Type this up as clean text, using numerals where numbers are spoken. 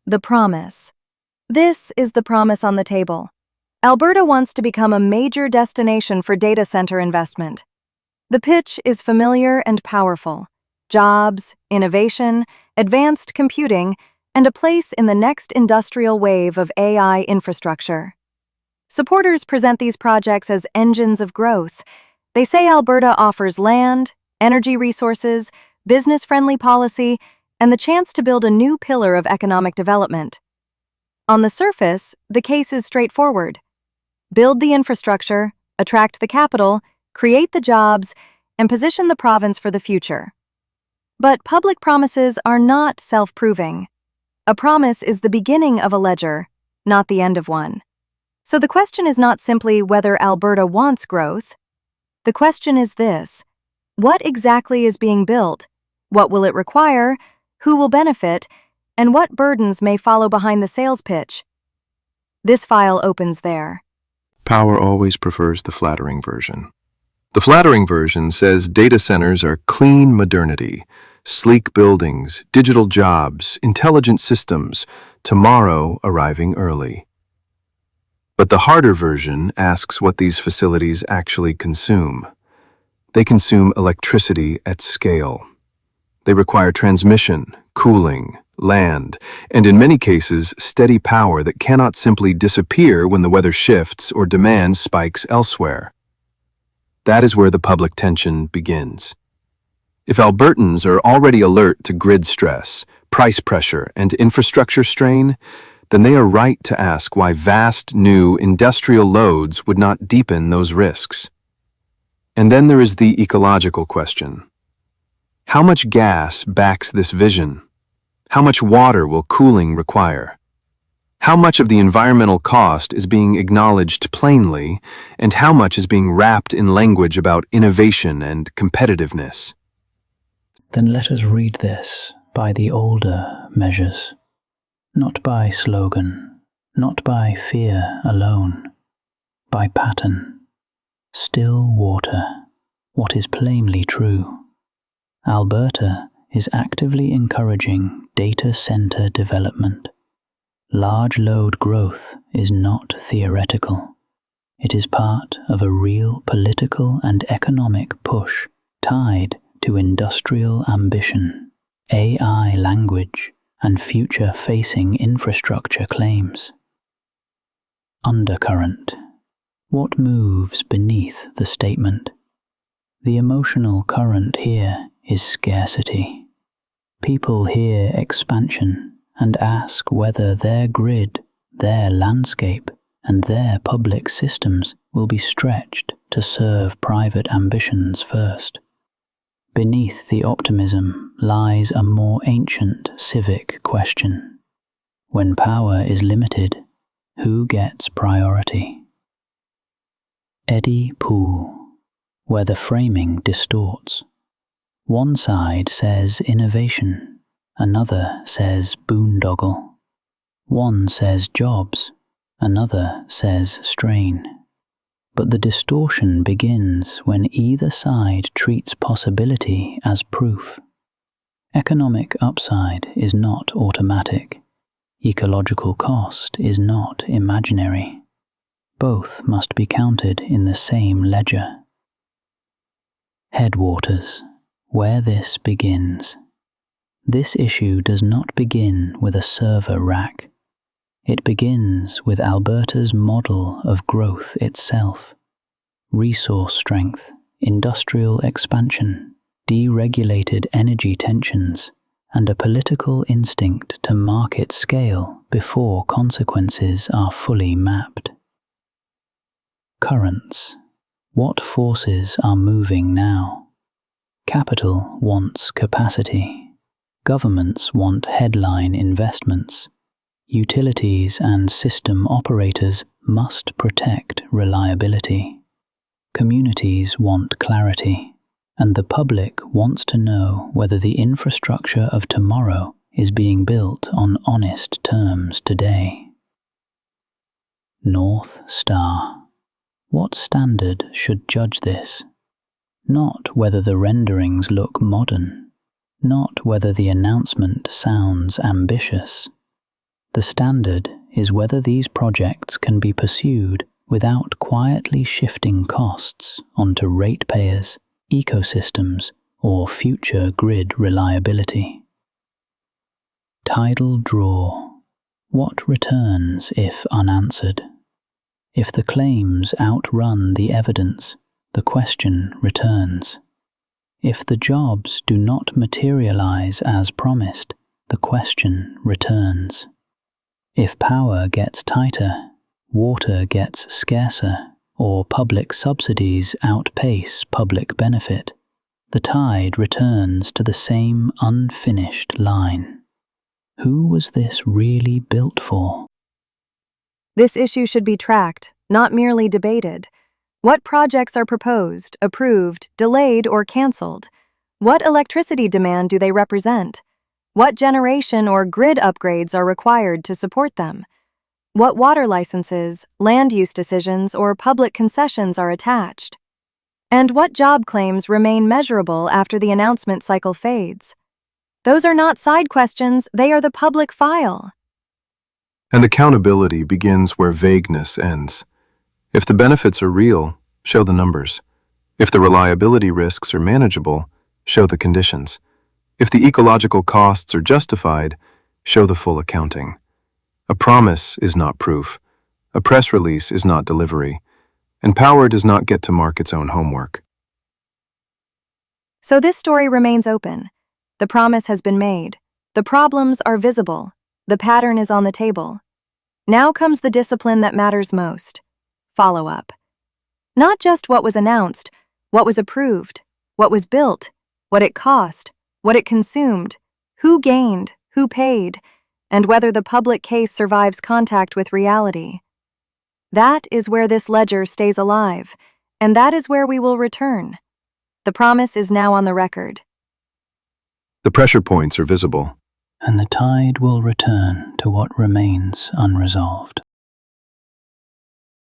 The promise. This is the promise on the table. Alberta wants to become a major destination for data center investment. The pitch is familiar and powerful. Jobs, innovation, advanced computing, and a place in the next industrial wave of AI infrastructure. Supporters present these projects as engines of growth. They say Alberta offers land, energy resources, business-friendly policy, and the chance to build a new pillar of economic development. On the surface, the case is straightforward. Build the infrastructure, attract the capital, create the jobs, and position the province for the future. But public promises are not self-proving. A promise is the beginning of a ledger, not the end of one. So the question is not simply whether Alberta wants growth. The question is this: what exactly is being built? What will it require? Who will benefit? And what burdens may follow behind the sales pitch? This file opens there. Power always prefers the flattering version. The flattering version says data centers are clean modernity, sleek buildings, digital jobs, intelligent systems, tomorrow arriving early. But the harder version asks what these facilities actually consume. They consume electricity at scale. They require transmission, cooling, land, and in many cases, steady power that cannot simply disappear when the weather shifts or demand spikes elsewhere. That is where the public tension begins. If Albertans are already alert to grid stress, price pressure, and infrastructure strain, then they are right to ask why vast new industrial loads would not deepen those risks. And then there is the ecological question. How much gas backs this vision? How much water will cooling require? How much of the environmental cost is being acknowledged plainly, and how much is being wrapped in language about innovation and competitiveness? Then let us read this by the older measures, not by slogan, not by fear alone, by pattern. Still water, what is plainly true. Alberta is actively encouraging data center development. Large load growth is not theoretical. It is part of a real political and economic push tied to industrial ambition, AI language, and future-facing infrastructure claims. Undercurrent. What moves beneath the statement? The emotional current here is scarcity. People hear expansion and ask whether their grid, their landscape, and their public systems will be stretched to serve private ambitions first. Beneath the optimism lies a more ancient civic question. When power is limited, who gets priority? Eddy pool, where the framing distorts. One side says innovation, another says boondoggle. One says jobs, another says strain. But the distortion begins when either side treats possibility as proof. Economic upside is not automatic. Ecological cost is not imaginary. Both must be counted in the same ledger. Headwaters, where this begins. This issue does not begin with a server rack. It begins with Alberta's model of growth itself. Resource strength, industrial expansion, deregulated energy tensions, and a political instinct to market scale before consequences are fully mapped. Currents. What forces are moving now? Capital wants capacity. Governments want headline investments. Utilities and system operators must protect reliability. Communities want clarity, and the public wants to know whether the infrastructure of tomorrow is being built on honest terms today. North Star. What standard should judge this? Not whether the renderings look modern, not whether the announcement sounds ambitious, The standard is whether these projects can be pursued without quietly shifting costs onto ratepayers, ecosystems, or future grid reliability. Tidal draw. What returns if unanswered? If the claims outrun the evidence, the question returns. If the jobs do not materialize as promised, the question returns. If power gets tighter, water gets scarcer, or public subsidies outpace public benefit, the tide returns to the same unfinished line. Who was this really built for? This issue should be tracked, not merely debated. What projects are proposed, approved, delayed, or cancelled? What electricity demand do they represent? What generation or grid upgrades are required to support them? What water licenses, land use decisions, or public concessions are attached? And what job claims remain measurable after the announcement cycle fades? Those are not side questions, they are the public file. And accountability begins where vagueness ends. If the benefits are real, show the numbers. If the reliability risks are manageable, show the conditions. If the ecological costs are justified, show the full accounting. A promise is not proof. A press release is not delivery. And power does not get to mark its own homework. So this story remains open. The promise has been made. The problems are visible. The pattern is on the table. Now comes the discipline that matters most: follow-up. Not just what was announced, what was approved, what was built, what it cost, what it consumed, who gained, who paid, and whether the public case survives contact with reality. That is where this ledger stays alive, and that is where we will return. The promise is now on the record. The pressure points are visible. And the tide will return to what remains unresolved.